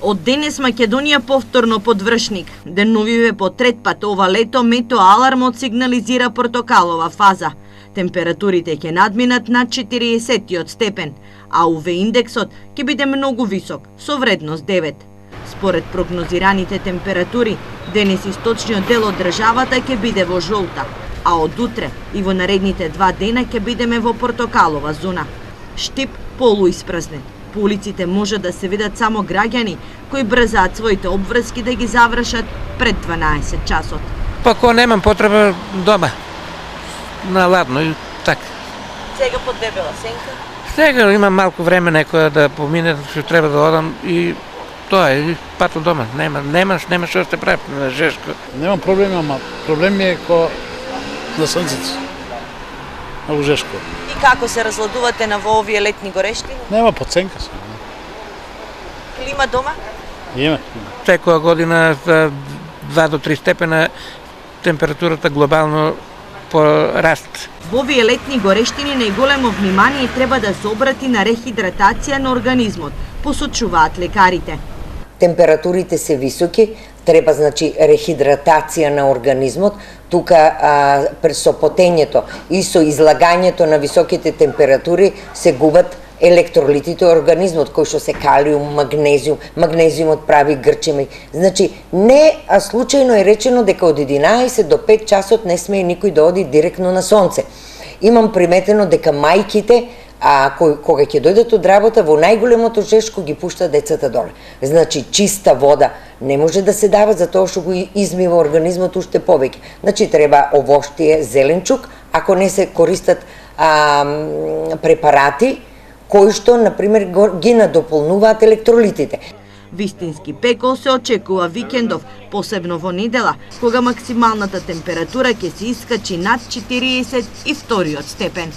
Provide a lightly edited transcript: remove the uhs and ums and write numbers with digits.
Од денес Македонија повторно под вршник. Деновиве по трет пат ова лето метеоалармот сигнализира портокалова фаза. Температурите ќе надминат над 40 степен, а УВ индексот ќе биде многу висок, со вредност 9. Според прогнозираните температури, денес источниот дел од државата ќе биде во жолта, а од утре и во наредните 2 дена ќе бидеме во портокалова зона. Штип полуиспразнет. По улиците може да се видат само граѓани кои брзаат своите обврски да ги завршат пред 12 часот. Па кога немам потреба дома, на ладно и така. Сега поддебела сенка? Сега имам малку време некоја да помине, што треба да одам и тоа е пат од дома. Нема што да се прави на Жешко. Немам проблеми, ама проблем е ко на сонцето. На Жешко. И како се разладувате на во овие летни горештини? Нема подценка се. Клима дома? Има. Секоја година за 2 до 3 степена температурата глобално пораст. Во овие летни горештини најголемо внимание треба да се обрати на рехидратација на организмот, посочуваат лекарите. Температурите се високи, треба рехидратација на организмот, тука со потењето и со излагањето на високите температури се губат електролитите од организмот, кои што се калиум, магнезиум, магнезиумот прави грчеме. Не случајно е речено дека од 11 до 5 часот не смее никој да оди директно на сонце. Имам приметено дека мајките кога ќе дојдат од работа, во најголемото Жешко ги пушта децата доле. Чиста вода не може да се дава затоа што го измива организмот уште повеќе. Треба овоштие, зеленчук, ако не се користат препарати кои што, например, ги надополнуваат електролитите. Вистински пекол се очекува викендов, посебно во недела, кога максималната температура ќе се искачи над 42 степен.